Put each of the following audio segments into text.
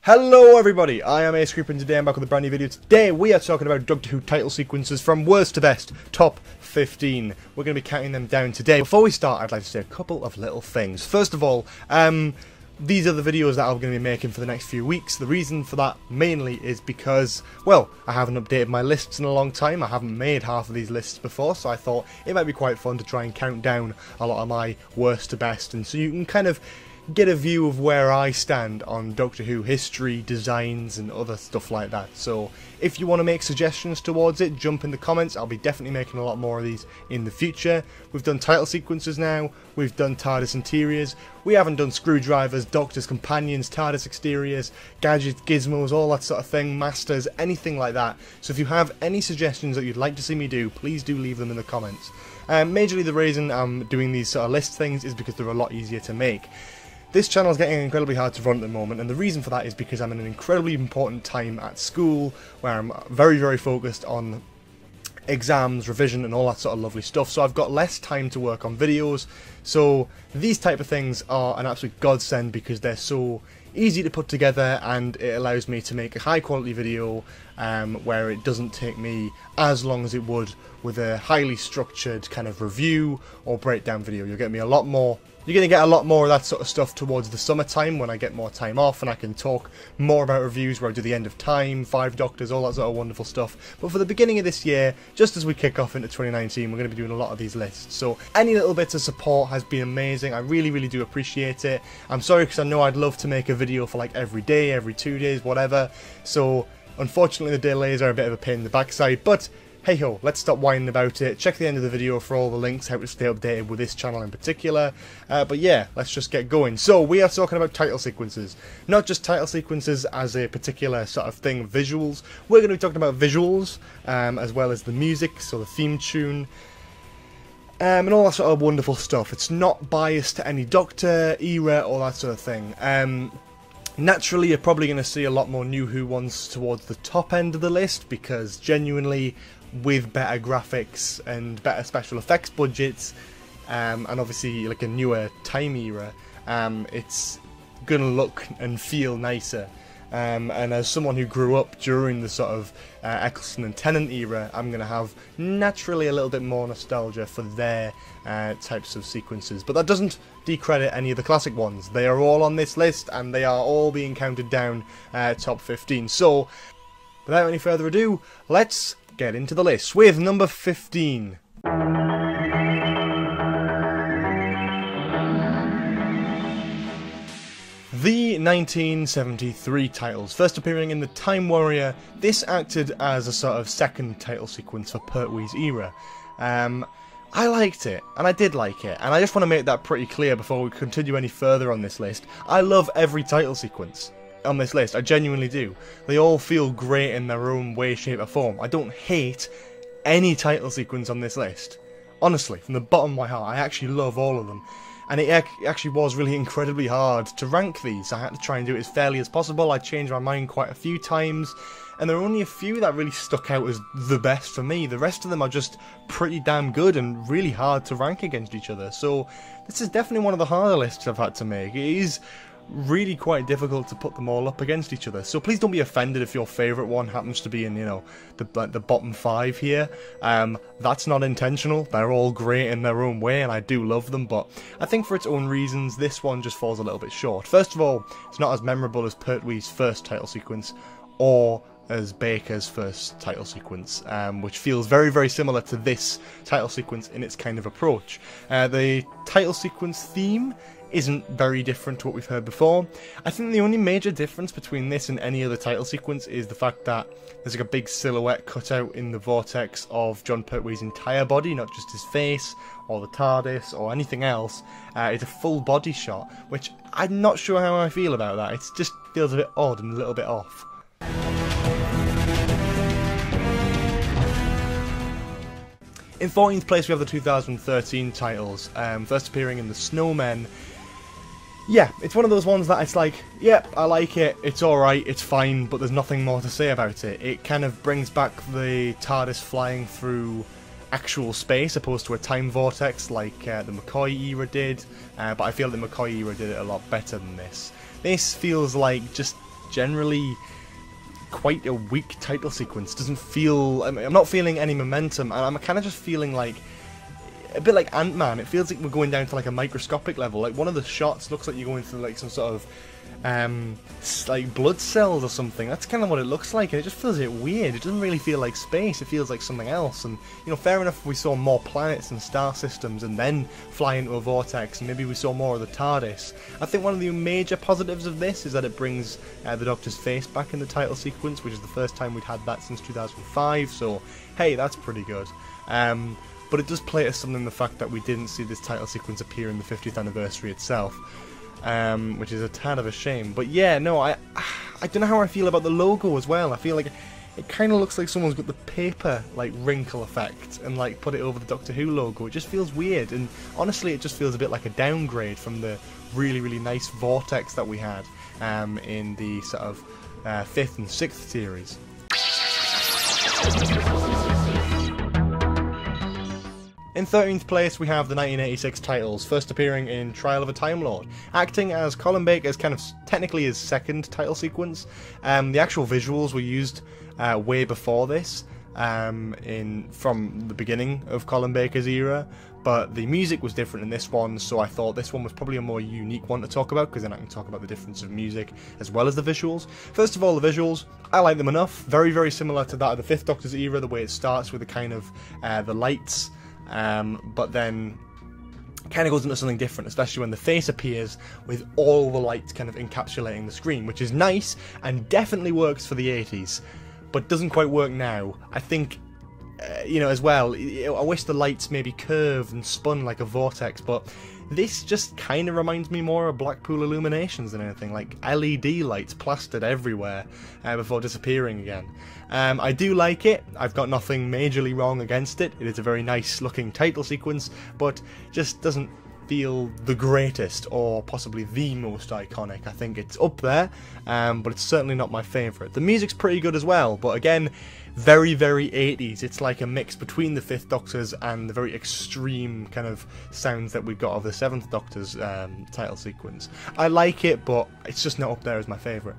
Hello everybody, I am Ace Creeper and today I'm back with a brand new video. Today we are talking about Doctor Who title sequences from worst to best, top 15. We're going to be counting them down today. Before we start, I'd like to say a couple of little things. First of all, these are the videos that I'm going to be making for the next few weeks. The reason for that mainly is because, well, I haven't updated my lists in a long time. I haven't made half of these lists before, so I thought it might be quite fun to try and count down a lot of my worst to best, and so you can kind of get a view of where I stand on Doctor Who history, designs and other stuff like that. So if you want to make suggestions towards it, jump in the comments. I'll be definitely making a lot more of these in the future. We've done title sequences now, we've done TARDIS interiors, we haven't done screwdrivers, Doctor's companions, TARDIS exteriors, gadgets, gizmos, all that sort of thing, masters, anything like that. So if you have any suggestions that you'd like to see me do, please do leave them in the comments. Majorly the reason I'm doing these sort of list things is because they're a lot easier to make. This channel is getting incredibly hard to run at the moment, and the reason for that is because I'm in an incredibly important time at school where I'm very, very focused on exams, revision and all that sort of lovely stuff, so I've got less time to work on videos. So these type of things are an absolute godsend because they're so easy to put together and it allows me to make a high quality video where it doesn't take me as long as it would with a highly structured kind of review or breakdown video. You'll get me a lot more. You're going to get a lot more of that sort of stuff towards the summertime when I get more time off and I can talk more about reviews where I do the end of time, 5 Doctors, all that sort of wonderful stuff. But for the beginning of this year, just as we kick off into 2019, we're going to be doing a lot of these lists. So any little bits of support has been amazing. I really, really do appreciate it. I'm sorry because I know I'd love to make a video for like every day, every 2 days, whatever. So unfortunately the delays are a bit of a pain in the backside, but hey ho, let's stop whining about it. Check the end of the video for all the links, how to stay updated with this channel in particular. But yeah, let's just get going. So we are talking about title sequences. Not just title sequences as a particular sort of thing, visuals. We're going to be talking about visuals, as well as the music, so the theme tune, and all that sort of wonderful stuff. It's not biased to any Doctor, era, or that sort of thing. Naturally, you're probably going to see a lot more New Who ones towards the top end of the list because genuinely, with better graphics and better special effects budgets, and obviously like a newer time era, it's gonna look and feel nicer. And as someone who grew up during the sort of Eccleston and Tennant era, I'm going to have naturally a little bit more nostalgia for their types of sequences. But that doesn't decredit any of the classic ones. They are all on this list and they are all being counted down top 15. So, without any further ado, let's get into the list with number 15. The 1973 titles, first appearing in the Time Warrior. This acted as a sort of second title sequence for Pertwee's era. I liked it, and I did like it, and I just want to make that pretty clear before we continue any further on this list. I love every title sequence on this list, I genuinely do. They all feel great in their own way, shape or form. I don't hate any title sequence on this list. Honestly, from the bottom of my heart, I actually love all of them. And it actually was really incredibly hard to rank these. I had to try and do it as fairly as possible. I changed my mind quite a few times, and there are only a few that really stuck out as the best for me. The rest of them are just pretty damn good and really hard to rank against each other. So this is definitely one of the harder lists I've had to make. It is really quite difficult to put them all up against each other, so please don't be offended if your favourite one happens to be in, you know, the bottom 5 here. That's not intentional. They're all great in their own way and I do love them, but I think for its own reasons this one just falls a little bit short. First of all, it's not as memorable as Pertwee's first title sequence or as Baker's first title sequence, which feels very, very similar to this title sequence in its kind of approach. The title sequence theme isn't very different to what we've heard before. I think the only major difference between this and any other title sequence is the fact that there's like a big silhouette cut out in the vortex of John Pertwee's entire body, not just his face or the TARDIS or anything else. It's a full body shot, which I'm not sure how I feel about that. It just feels a bit odd and a little bit off. In 14th place we have the 2013 titles, first appearing in the Snowmen. Yeah, it's one of those ones that it's like, yep, I like it, it's alright, it's fine, but there's nothing more to say about it. It kind of brings back the TARDIS flying through actual space opposed to a time vortex like the McCoy era did, but I feel the McCoy era did it a lot better than this. This feels like just generally quite a weak title sequence. Doesn't feel... I'm not feeling any momentum, and I'm kind of just feeling like a bit like Ant-Man. It feels like we're going down to like a microscopic level. Like one of the shots looks like you're going through like some sort of like blood cells or something. That's kind of what it looks like, and it just feels a bit weird. It doesn't really feel like space. It feels like something else. And you know, fair enough if we saw more planets and star systems and then fly into a vortex, and maybe we saw more of the TARDIS. I think one of the major positives of this is that it brings the Doctor's face back in the title sequence, which is the first time we'd had that since 2005. So hey, that's pretty good. But it does play to something, the fact that we didn't see this title sequence appear in the 50th anniversary itself. Which is a tad of a shame. But yeah, no, I don't know how I feel about the logo as well. I feel like it kind of looks like someone's got the paper like wrinkle effect and like put it over the Doctor Who logo. It just feels weird, and honestly it just feels a bit like a downgrade from the really nice vortex that we had in the sort of 5th and 6th series. In 13th place, we have the 1986 titles, first appearing in Trial of a Time Lord, acting as Colin Baker's kind of technically his second title sequence. The actual visuals were used way before this, from the beginning of Colin Baker's era, but the music was different in this one, so I thought this one was probably a more unique one to talk about, because then I can talk about the difference of music as well as the visuals. First of all, the visuals, I like them enough. Very similar to that of the 5th Doctor's era, the way it starts with the kind of the lights. But then kind of goes into something different, especially when the face appears with all the lights kind of encapsulating the screen, which is nice and definitely works for the 80s, but doesn't quite work now. I think, you know, as well, I wish the lights maybe curved and spun like a vortex, but this just kind of reminds me more of Blackpool Illuminations than anything, like LED lights plastered everywhere before disappearing again. I do like it. I've got nothing majorly wrong against it. It is a very nice looking title sequence, but just doesn't feel the greatest or possibly the most iconic. I think it's up there, but it's certainly not my favourite. The music's pretty good as well, but again, very 80s. It's like a mix between the 5th Doctor's and the very extreme kind of sounds that we got of the 7th Doctor's title sequence. I like it, but it's just not up there as my favourite.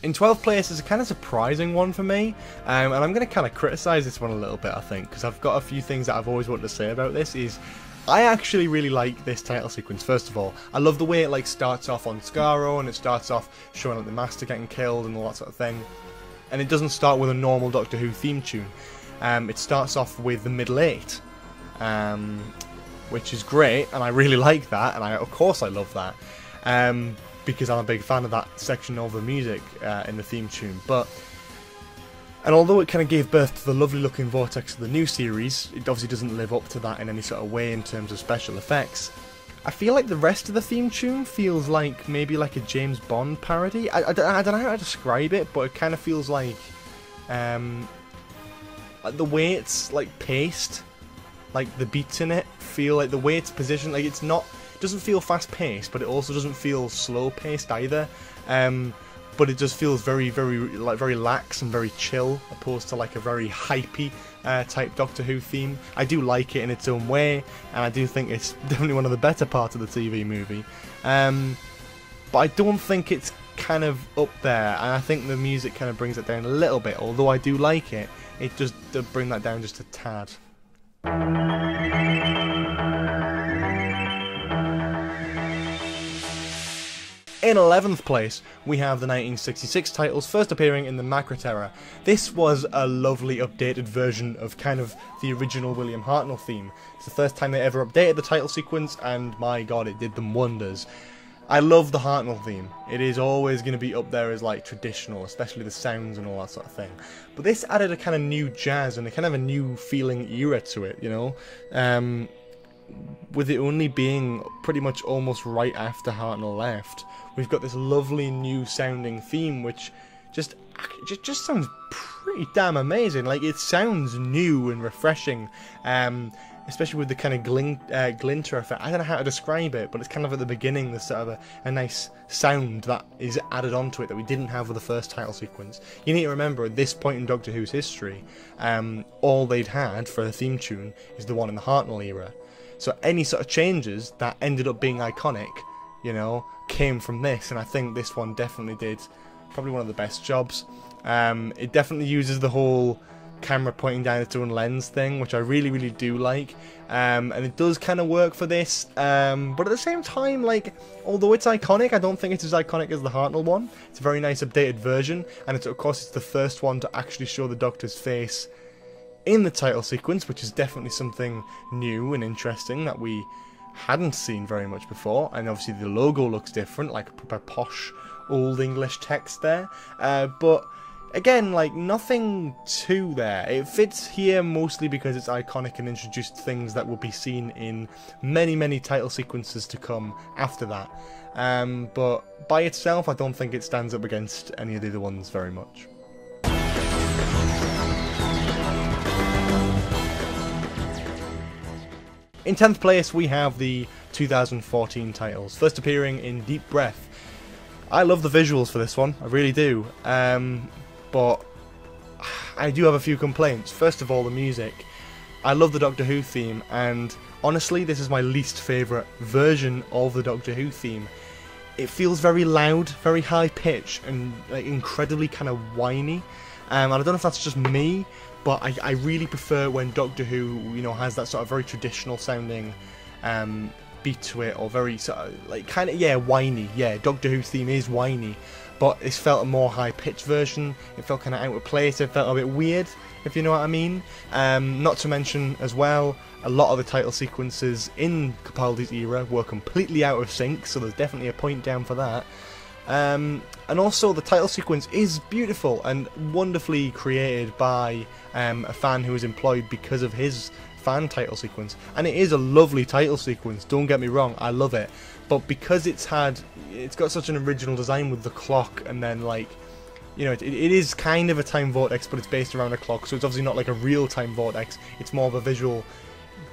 In 12th place is a kind of surprising one for me, and I'm going to kind of criticise this one a little bit, I think, because I've got a few things that I've always wanted to say about this. I actually really like this title sequence. First of all, I love the way it like starts off on Skaro, and it starts off showing like the Master getting killed and all that sort of thing, and it doesn't start with a normal Doctor Who theme tune. It starts off with the middle 8, which is great, and I really like that, and of course I love that. Because I'm a big fan of that section of the music in the theme tune. And although it kind of gave birth to the lovely looking vortex of the new series, it obviously doesn't live up to that in any sort of way in terms of special effects. I feel like the rest of the theme tune feels like maybe like a James Bond parody. I don't know how to describe it, but it kind of feels like the way it's like paced, like the beats in it feel like the way it's positioned, like it's not... doesn't feel fast paced, but it also doesn't feel slow paced either. But it just feels very lax and very chill, opposed to like a very hypey type Doctor Who theme. I do like it in its own way, and I do think it's definitely one of the better parts of the TV movie. But I don't think it's kind of up there, and I think the music kind of brings it down a little bit. Although I do like it, it just does bring that down just a tad. In 11th place, we have the 1966 titles, first appearing in the Macra Terror. This was a lovely updated version of kind of the original William Hartnell theme. It's the first time they ever updated the title sequence, and my god, it did them wonders. I love the Hartnell theme. It is always going to be up there as like traditional, especially the sounds and all that sort of thing. But this added a kind of new jazz and a kind of a new feeling era to it, you know? With it only being pretty much almost right after Hartnell left, we've got this lovely new sounding theme which just sounds pretty damn amazing. Like, it sounds new and refreshing. especially with the kind of glinter effect. I don't know how to describe it, but it's kind of at the beginning, there's sort of a nice sound that is added onto it that we didn't have with the first title sequence. You need to remember, at this point in Doctor Who's history, all they'd had for a theme tune is the one in the Hartnell era. So any sort of changes that ended up being iconic, you know, came from this, and I think this one definitely did probably one of the best jobs. It definitely uses the whole camera pointing down its own lens thing, which I really do like, and it does kind of work for this, but at the same time, like, although it's iconic, I don't think it's as iconic as the Hartnell one. It's a very nice updated version, and it's, of course, it's the first one to actually show the Doctor's face in the title sequence, which is definitely something new and interesting that we hadn't seen very much before. And obviously the logo looks different, like a proper posh old English text there, but again, like, nothing too there. It fits here mostly because it's iconic and introduced things that will be seen in many title sequences to come after that. But by itself, I don't think it stands up against any of the other ones very much. In 10th place, we have the 2014 titles, first appearing in Deep Breath. I love the visuals for this one, I really do. But I do have a few complaints. First of all, the music. I love the Doctor Who theme, and honestly, this is my least favourite version of the Doctor Who theme. It feels very loud, very high pitch, and like incredibly kind of whiny. And I don't know if that's just me, but I really prefer when Doctor Who, you know, has that sort of very traditional sounding beat to it, or very sort of like kind of, yeah, whiny. Yeah, Doctor Who's theme is whiny. But this felt a more high-pitched version. It felt kind of out of place. It felt a bit weird, if you know what I mean. Not to mention, as well, a lot of the title sequences in Capaldi's era were completely out of sync, so there's definitely a point down for that. And also, the title sequence is beautiful and wonderfully created by a fan who was employed because of his fan title sequence. And it is a lovely title sequence, don't get me wrong, I love it. But because it's got such an original design with the clock, and then, like, you know, it is kind of a time vortex, but it's based around a clock, so it's obviously not like a real time vortex. It's more of a visual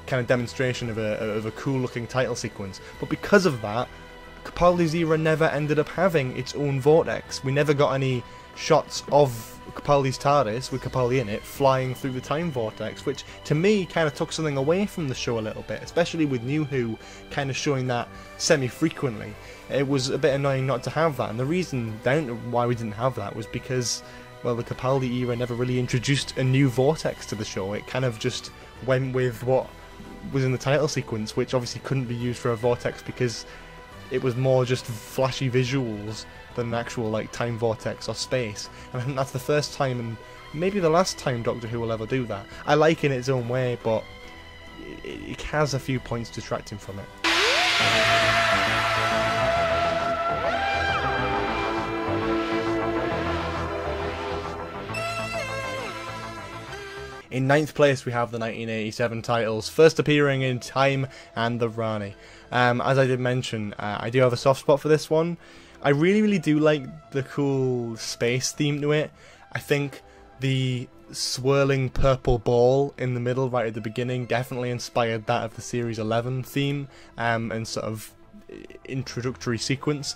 kind of demonstration of a cool looking title sequence. But because of that, Capaldi's era never ended up having its own vortex. We never got any shots of Capaldi's TARDIS with Capaldi in it flying through the time vortex, which to me kind of took something away from the show a little bit, especially with New Who kind of showing that semi-frequently. It was a bit annoying not to have that, and the reason why we didn't have that was because, well, the Capaldi era never really introduced a new vortex to the show. It kind of just went with what was in the title sequence, which obviously couldn't be used for a vortex because it was more just flashy visuals than an actual, like, time vortex or space. And I think that's the first time, and maybe the last time, Doctor Who will ever do that. I like it in its own way, but it has a few points detracting from it. In 9th place, we have the 1987 titles, first appearing in Time and the Rani. As I did mention, I do have a soft spot for this one. I really do like the cool space theme to it. I think the swirling purple ball in the middle right at the beginning definitely inspired that of the Series 11 theme and sort of introductory sequence.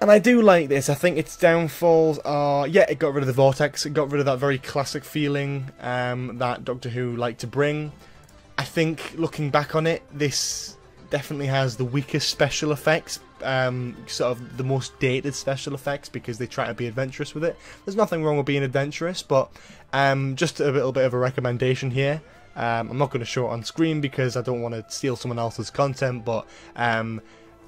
And I do like this. I think its downfalls are, yeah, it got rid of the vortex, it got rid of that very classic feeling that Doctor Who liked to bring. I think, looking back on it, this definitely has the weakest special effects, sort of the most dated special effects, because they try to be adventurous with it. There's nothing wrong with being adventurous, but just a little bit of a recommendation here. I'm not going to show it on screen because I don't want to steal someone else's content, but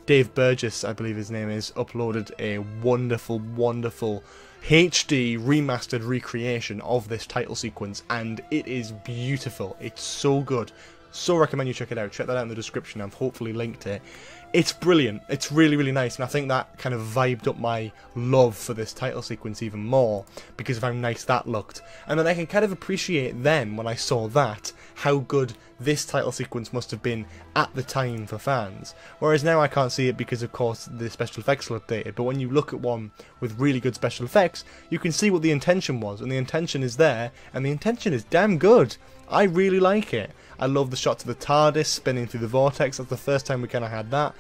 Dave Burgess, I believe his name is, uploaded a wonderful HD remastered recreation of this title sequence, and it is beautiful. It's so good. So recommend you check it out. Check that out in the description. I've hopefully linked it. It's brilliant. It's really nice, and I think that kind of vibed up my love for this title sequence even more because of how nice that looked. And then I can kind of appreciate then, when I saw that, how good this title sequence must have been at the time for fans. Whereas now I can't see it because of course the special effects are updated, but when you look at one with really good special effects, you can see what the intention was, and the intention is there, and the intention is damn good. I really like it. I love the shots of the TARDIS spinning through the vortex. That's the first time we kind of had that.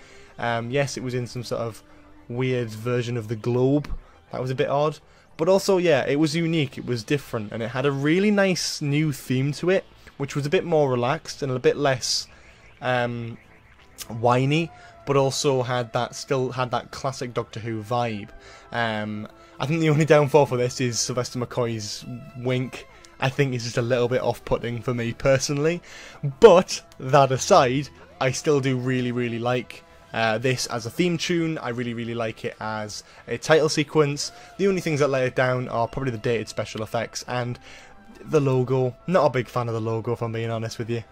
Yes, it was in some sort of weird version of the globe. That was a bit odd. But also, yeah, it was unique, it was different, and it had a really nice new theme to it, which was a bit more relaxed and a bit less whiny, but also still had that classic Doctor Who vibe. I think the only downfall for this is Sylvester McCoy's wink. I think it's just a little bit off-putting for me personally. But, that aside, I still do really, really like this as a theme tune. I really, really like it as a title sequence. The only things that let it down are probably the dated special effects and the logo. Not a big fan of the logo, if I'm being honest with you.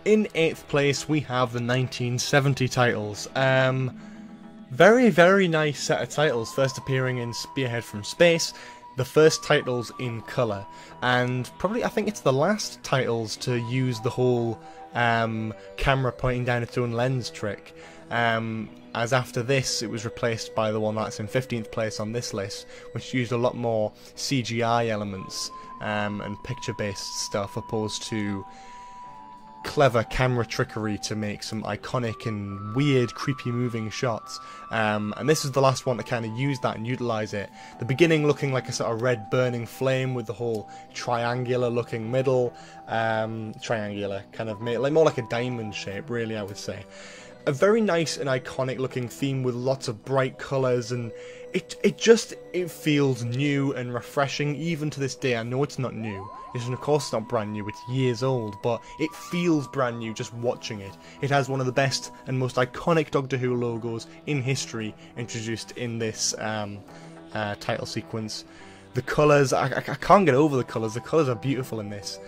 In 8th place, we have the 1970 titles. Very, very nice set of titles, first appearing in Spearhead from Space. The first titles in colour, and probably I think it's the last titles to use the whole camera pointing down its own lens trick, as after this it was replaced by the one that's in 15th place on this list, which used a lot more CGI elements and picture based stuff opposed to clever camera trickery to make some iconic and weird creepy moving shots, and this is the last one to kind of use that and utilise it. The beginning looking like a sort of red burning flame with the whole triangular looking middle, triangular kind of like more like a diamond shape really, I would say. A very nice and iconic looking theme with lots of bright colours, and it feels new and refreshing even to this day. I know it's not new. It's, of course, not brand new, it's years old, but it feels brand new just watching it. It has one of the best and most iconic Doctor Who logos in history introduced in this title sequence. The colours, I can't get over the colours. The colours are beautiful in this.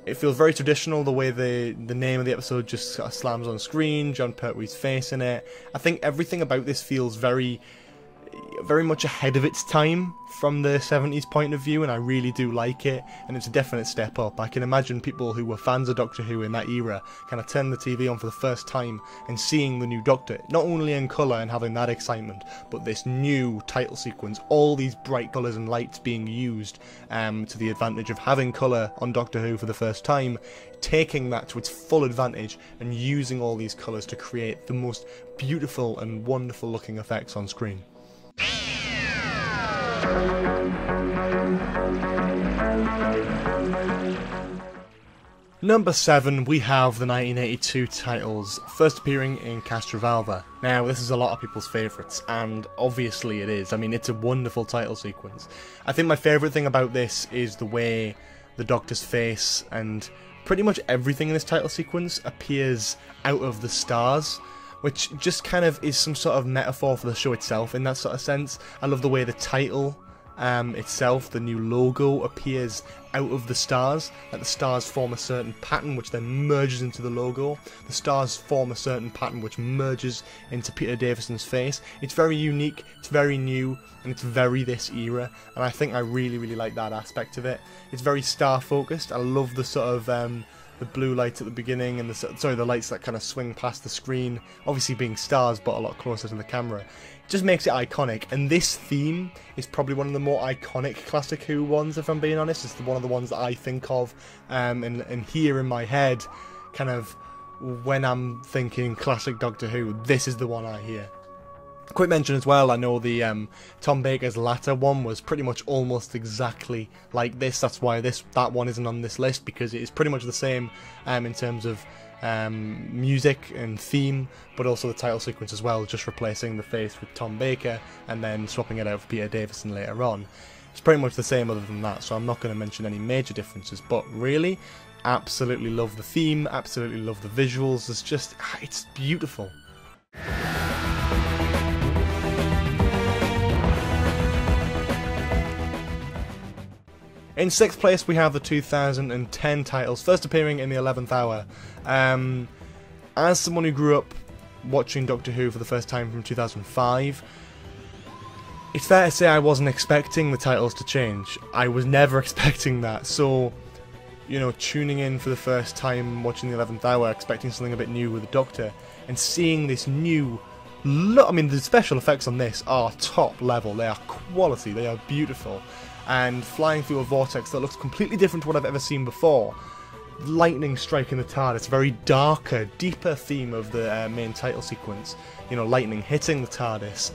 It feels very traditional, the way the name of the episode just sort of slams on screen, John Pertwee's face in it. I think everything about this feels very much ahead of its time from the 70s point of view, and I really do like it, and it's a definite step up. I can imagine people who were fans of Doctor Who in that era kind of turning the TV on for the first time and seeing the new Doctor, not only in colour and having that excitement, but this new title sequence, all these bright colours and lights being used to the advantage of having colour on Doctor Who for the first time, taking that to its full advantage and using all these colours to create the most beautiful and wonderful looking effects on screen. Number 7, we have the 1982 titles, first appearing in Castrovalva. Now, this is a lot of people's favourites, and obviously it is. I mean, it's a wonderful title sequence. I think my favourite thing about this is the way the Doctor's face and pretty much everything in this title sequence appears out of the stars, which just kind of is some sort of metaphor for the show itself in that sort of sense. I love the way the title itself, the new logo, appears out of the stars, that the stars form a certain pattern which then merges into the logo. The stars form a certain pattern which merges into Peter Davison's face. It's very unique, it's very new, and it's very this era, and I think I really, really like that aspect of it. It's very star focused. I love the sort of the blue lights at the beginning and the lights that kind of swing past the screen, obviously being stars but a lot closer to the camera. It just makes it iconic, and this theme is probably one of the more iconic Classic Who ones, if I'm being honest. It's one of the ones that I think of and hear in my head kind of when I'm thinking classic Doctor Who. This is the one I hear. Quick mention as well, I know the Tom Baker's latter one was pretty much almost exactly like this. That's why that one isn't on this list, because it is pretty much the same in terms of music and theme, but also the title sequence as well, just replacing the face with Tom Baker and then swapping it out for Peter Davison later on. It's pretty much the same other than that, so I'm not going to mention any major differences, but really, absolutely love the theme, absolutely love the visuals. It's beautiful. In 6th place, we have the 2010 titles, first appearing in the 11th hour. As someone who grew up watching Doctor Who for the first time from 2005, It's fair to say I wasn't expecting the titles to change. I was never expecting that, so, you know, tuning in for the first time, watching the 11th hour, expecting something a bit new with the Doctor, and seeing this new look. I mean, the special effects on this are top level, they are quality, they are beautiful, and flying through a vortex that looks completely different to what I've ever seen before. Lightning striking the TARDIS, a very darker, deeper theme of the main title sequence. You know, lightning hitting the TARDIS,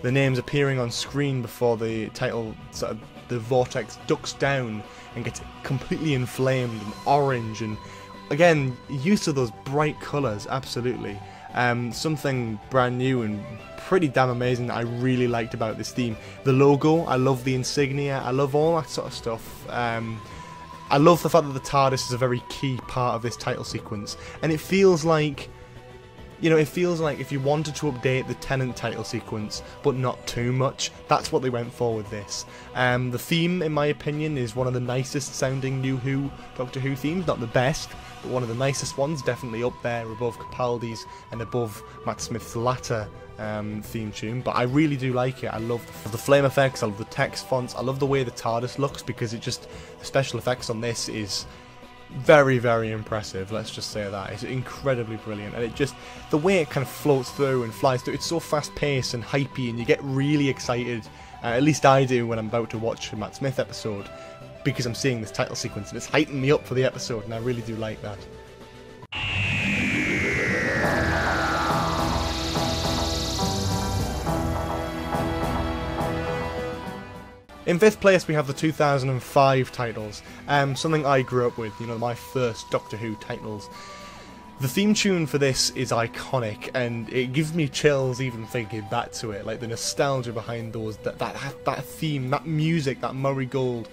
the names appearing on screen before the title, sort of, the vortex ducks down and gets completely inflamed and orange, and again, use of those bright colours, absolutely. Something brand new and pretty damn amazing that I really liked about this theme. The logo, I love the insignia, I love all that sort of stuff. I love the fact that the TARDIS is a very key part of this title sequence, and it feels like, you know, it feels like if you wanted to update the Tennant title sequence, but not too much, that's what they went for with this. The theme, in my opinion, is one of the nicest sounding New Doctor Who themes, not the best, but one of the nicest ones, definitely up there above Capaldi's and above Matt Smith's latter theme tune. But I really do like it. I love the flame effects, I love the text fonts, I love the way the TARDIS looks, because it just, the special effects on this is very, very impressive, let's just say that. It's incredibly brilliant, and it just, the way it kind of floats through and flies through, it's so fast paced and hypey, and you get really excited, at least I do when I'm about to watch a Matt Smith episode, because I'm seeing this title sequence and it's hyping me up for the episode, and I really do like that. In 5th place we have the 2005 titles, something I grew up with, you know, my first Doctor Who titles. The theme tune for this is iconic, and it gives me chills even thinking back to it, like the nostalgia behind those, that theme, that music, that Murray Gold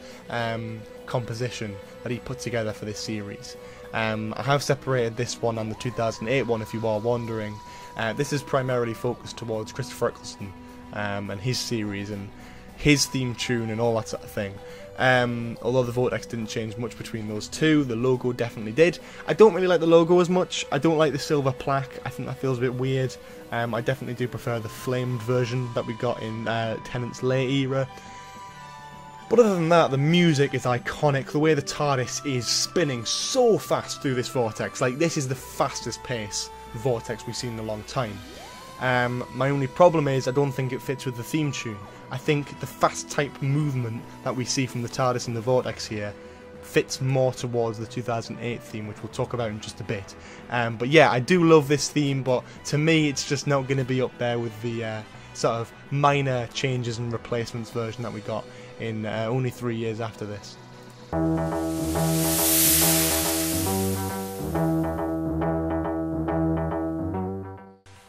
composition that he put together for this series. I have separated this one and the 2008 one, if you are wondering. This is primarily focused towards Christopher Eccleston and his series and his theme tune and all that sort of thing. Although the vortex didn't change much between those two, the logo definitely did. I don't really like the logo as much. I don't like the silver plaque. I think that feels a bit weird. I definitely do prefer the flamed version that we got in Tennant's late era. But other than that, the music is iconic. The way the TARDIS is spinning so fast through this vortex, like this is the fastest pace vortex we've seen in a long time. My only problem is I don't think it fits with the theme tune. I think the fast type movement that we see from the TARDIS and the vortex here fits more towards the 2008 theme, which we'll talk about in just a bit. But yeah, I do love this theme, but to me it's just not going to be up there with the sort of minor changes and replacements version that we got in only 3 years after this.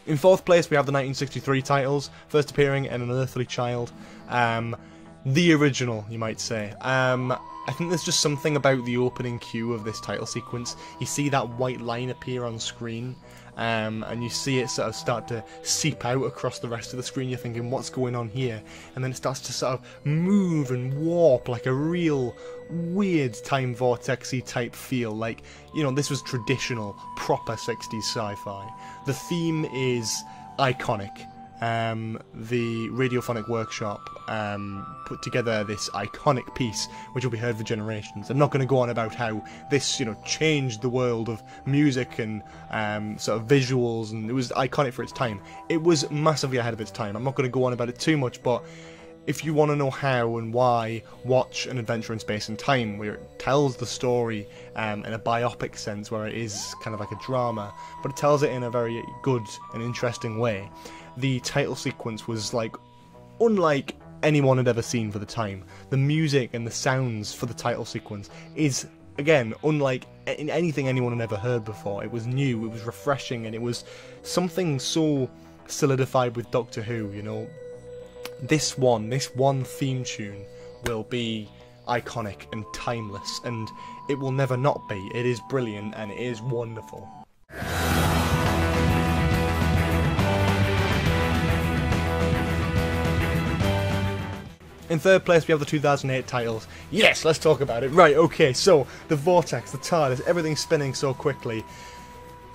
In 4th place we have the 1963 titles, first appearing in An Unearthly Child. The original, you might say. I think there's just something about the opening cue of this title sequence. You see that white line appear on screen, and you see it sort of start to seep out across the rest of the screen. You're thinking, what's going on here? And then it starts to sort of move and warp like a real weird time vortex-y type feel. Like, you know, this was traditional, proper 60s sci-fi. The theme is iconic. The Radiophonic Workshop put together this iconic piece which will be heard for generations. I'm not going to go on about how this, you know, changed the world of music and sort of visuals, and it was iconic for its time. It was massively ahead of its time. I'm not going to go on about it too much, but if you want to know how and why, watch An Adventure in Space and Time, where it tells the story in a biopic sense, where it is kind of like a drama, but it tells it in a very good and interesting way. The title sequence was like unlike anyone had ever seen for the time. The music and the sounds for the title sequence is, again, unlike anything anyone had ever heard before. It was new, it was refreshing, and it was something so solidified with Doctor Who, you know. This one theme tune will be iconic and timeless, and it will never not be. It is brilliant and it is wonderful. In 3rd place we have the 2008 titles. Yes, let's talk about it. Right, okay, so the vortex, the TARDIS, everything's spinning so quickly.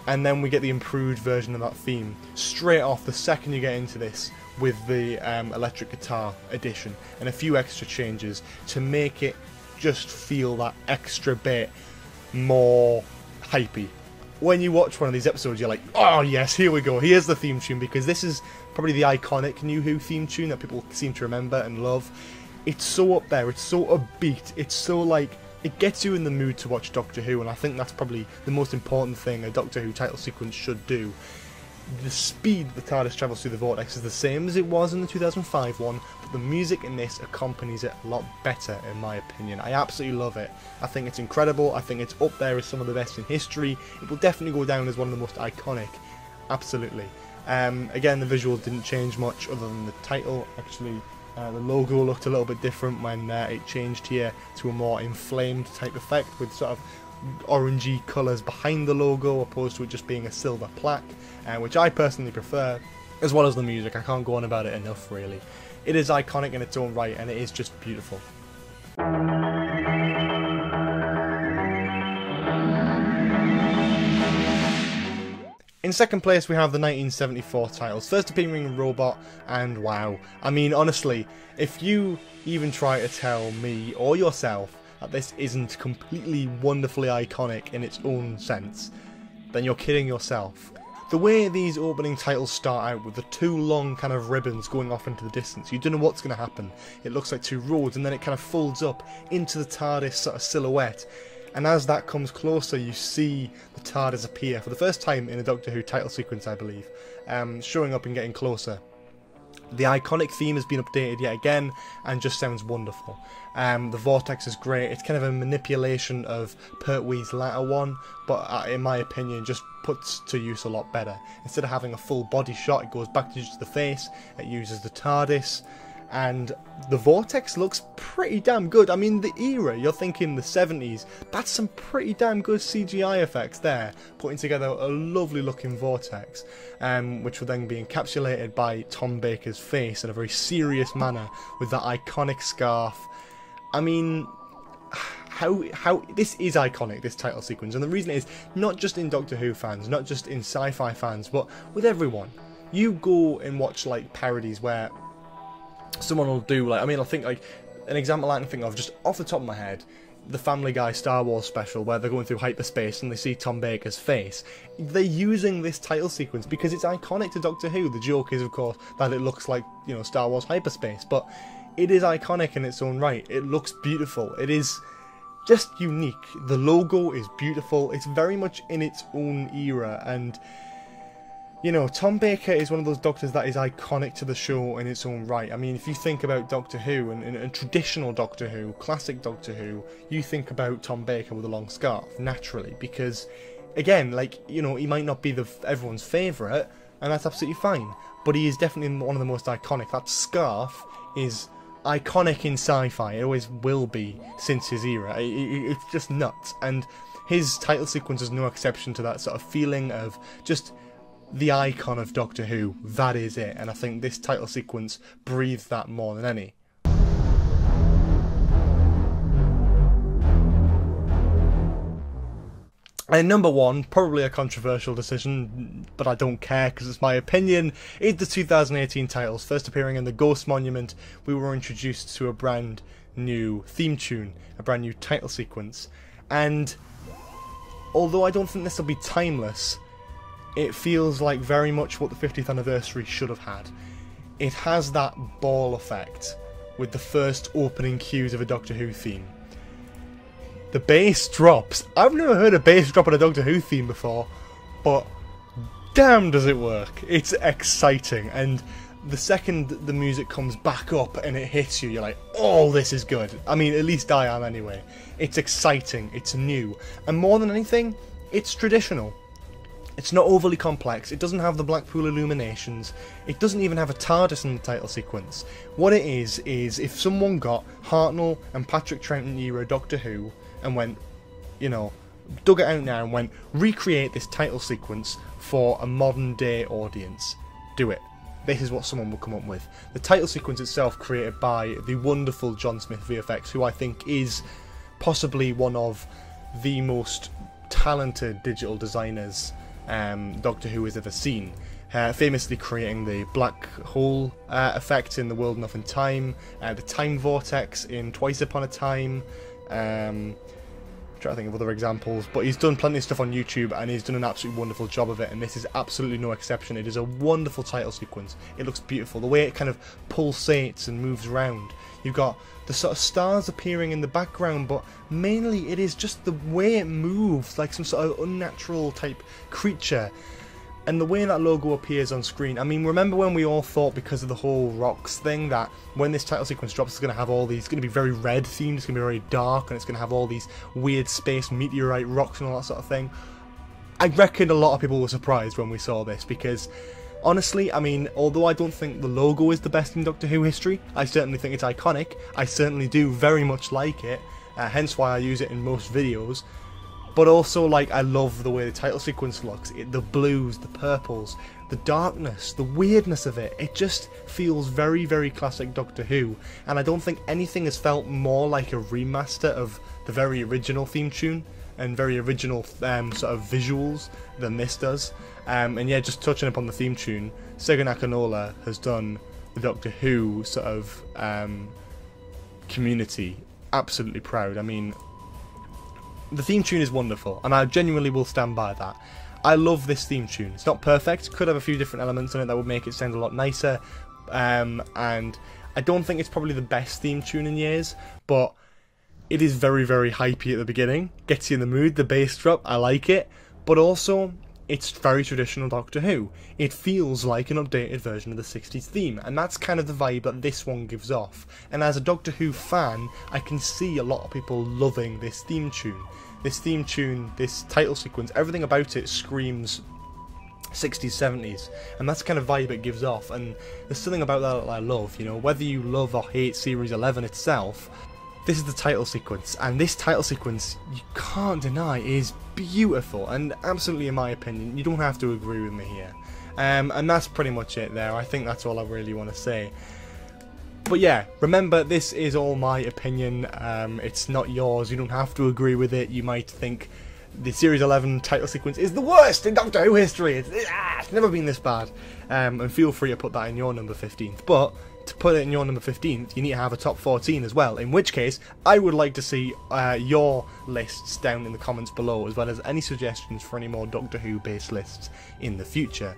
And then we get the improved version of that theme. Straight off, the second you get into this, with the electric guitar addition and a few extra changes to make it just feel that extra bit more hypey. When you watch one of these episodes, you're like, oh yes, here we go, here's the theme tune, because this is probably the iconic New Who theme tune that people seem to remember and love. It's so up there, it's so upbeat, it's so like, it gets you in the mood to watch Doctor Who, and I think that's probably the most important thing a Doctor Who title sequence should do. The speed the TARDIS travels through the vortex is the same as it was in the 2005 one, but the music in this accompanies it a lot better, in my opinion. I absolutely love it. I think it's incredible. I think it's up there as some of the best in history. It will definitely go down as one of the most iconic. Absolutely. Again, the visuals didn't change much other than the title. Actually, the logo looked a little bit different when it changed here to a more inflamed type effect with sort of orangey colours behind the logo opposed to it just being a silver plaque, which I personally prefer, as well as the music. I can't go on about it enough, really. It is iconic in its own right, and it is just beautiful. In second place, we have the 1974 titles, first appearing Robot and Wow. I mean, honestly, if you even try to tell me or yourself that this isn't completely wonderfully iconic in its own sense, then you're kidding yourself. The way these opening titles start out with the two long kind of ribbons going off into the distance, you don't know what's going to happen. It looks like two roads, and then it kind of folds up into the TARDIS sort of silhouette. And as that comes closer, you see the TARDIS appear for the first time in a Doctor Who title sequence, I believe, showing up and getting closer. The iconic theme has been updated yet again and just sounds wonderful. The vortex is great. It's kind of a manipulation of Pertwee's latter one, but in my opinion just puts to use a lot better. Instead of having a full body shot, it goes back to just the face, it uses the TARDIS, and the vortex looks pretty damn good. I mean, the era, you're thinking the 70s, that's some pretty damn good CGI effects there, putting together a lovely looking vortex, which will then be encapsulated by Tom Baker's face in a very serious manner with that iconic scarf. I mean, how this is iconic, this title sequence, and the reason is not just in Doctor Who fans, not just in sci-fi fans, but with everyone. You go and watch like parodies where someone will do, like, I mean, I think like an example I can think of just off the top of my head, the Family Guy Star Wars special where they're going through hyperspace and they see Tom Baker's face. They're using this title sequence because it's iconic to Doctor Who. The joke is, of course, that it looks like, you know, Star Wars hyperspace, but it is iconic in its own right. It looks beautiful. It is just unique. The logo is beautiful. It's very much in its own era, and you know, Tom Baker is one of those Doctors that is iconic to the show in its own right. I mean, if you think about Doctor Who and traditional Doctor Who, classic Doctor Who, you think about Tom Baker with a long scarf, naturally, because, again, like, you know, he might not be everyone's favourite, and that's absolutely fine, but he is definitely one of the most iconic. That scarf is iconic in sci-fi. It always will be since his era. It's just nuts, and his title sequence is no exception to that sort of feeling of just the icon of Doctor Who. That is it, and I think this title sequence breathes that more than any. And number one, probably a controversial decision, but I don't care because it's my opinion, is the 2018 titles. First appearing in the Ghost Monument, we were introduced to a brand new theme tune, a brand new title sequence, and although I don't think this will be timeless, it feels like very much what the 50th anniversary should have had. It has that ball effect with the first opening cues of a Doctor Who theme. The bass drops. I've never heard a bass drop on a Doctor Who theme before, but damn does it work. It's exciting, and the second the music comes back up and it hits you, you're like, oh, this is good. I mean, at least I am anyway. It's exciting, it's new, and more than anything, it's traditional. It's not overly complex, it doesn't have the Blackpool illuminations, it doesn't even have a TARDIS in the title sequence. What it is if someone got Hartnell and Patrick Troughton era Doctor Who and went, you know, dug it out now and went, recreate this title sequence for a modern day audience. Do it. This is what someone will come up with. The title sequence itself created by the wonderful John Smith VFX, who I think is possibly one of the most talented digital designers Doctor Who has ever seen. famously creating the black hole effect in The World Enough in Time, the time vortex in Twice Upon a Time. Trying to think of other examples, but he's done plenty of stuff on YouTube and he's done an absolutely wonderful job of it, and this is absolutely no exception. It is a wonderful title sequence. It looks beautiful, the way it kind of pulsates and moves around. You've got the sort of stars appearing in the background, but mainly it is just the way it moves, like some sort of unnatural type creature. And the way that logo appears on screen, I mean, remember when we all thought, because of the whole rocks thing, that when this title sequence drops, it's going to have all these, it's going to be very red themed, it's going to be very dark, and it's going to have all these weird space meteorite rocks and all that sort of thing. I reckon a lot of people were surprised when we saw this, because honestly, I mean, although I don't think the logo is the best in Doctor Who history, I certainly think it's iconic. I certainly do very much like it, hence why I use it in most videos. But also, like, I love the way the title sequence looks. The blues, the purples, the darkness, the weirdness of it. It just feels very, very classic Doctor Who. And I don't think anything has felt more like a remaster of the very original theme tune and very original sort of visuals than this does. And yeah, just touching upon the theme tune, Sega Nakanola has done the Doctor Who sort of community absolutely proud. I mean, the theme tune is wonderful, and I genuinely will stand by that. I love this theme tune. It's not perfect, could have a few different elements in it that would make it sound a lot nicer, and I don't think it's probably the best theme tune in years, but it is very, very hypey at the beginning, gets you in the mood, the bass drop, I like it, but also, it's very traditional Doctor Who. It feels like an updated version of the 60s theme, and that's kind of the vibe that this one gives off. And as a Doctor Who fan, I can see a lot of people loving this theme tune. This theme tune, this title sequence, everything about it screams 60s, 70s, and that's the kind of vibe it gives off, and there's something about that I love, you know, whether you love or hate Series 11 itself, this is the title sequence, and this title sequence, you can't deny, is beautiful, and absolutely, in my opinion, you don't have to agree with me here. And that's pretty much it there. I think that's all I really want to say. But yeah, remember, this is all my opinion. It's not yours. You don't have to agree with it. You might think the Series 11 title sequence is the worst in Doctor Who history. It's never been this bad. And feel free to put that in your number 15th. But to put it in your number 15th, you need to have a top 14 as well, in which case I would like to see your lists down in the comments below, as well as any suggestions for any more Doctor Who based lists in the future.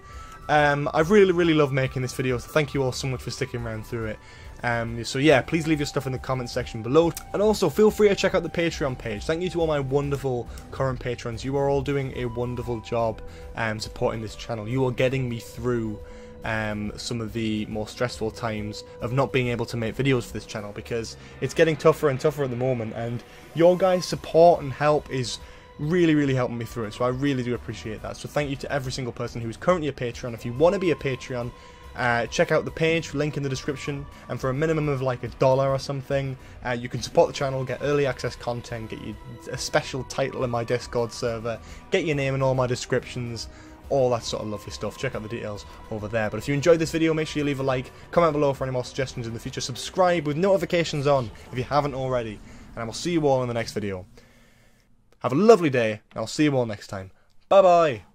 I've really loved making this video, so thank you all so much for sticking around through it. So yeah, please leave your stuff in the comments section below, and also feel free to check out the Patreon page. Thank you to all my wonderful current patrons. You are all doing a wonderful job supporting this channel. You are getting me through some of the more stressful times of not being able to make videos for this channel, because it's getting tougher and tougher at the moment, and your guys' support and help is really helping me through it, so I really do appreciate that. So thank you to every single person who is currently a Patreon. If you want to be a Patreon, check out the page, link in the description, and for a minimum of like $1 or something, you can support the channel, get early access content, get you a special title in my Discord server, get your name in all my descriptions, all that sort of lovely stuff. Check out the details over there. But if you enjoyed this video, make sure you leave a like, comment below for any more suggestions in the future, subscribe with notifications on if you haven't already, and I will see you all in the next video. Have a lovely day, and I'll see you all next time. Bye bye!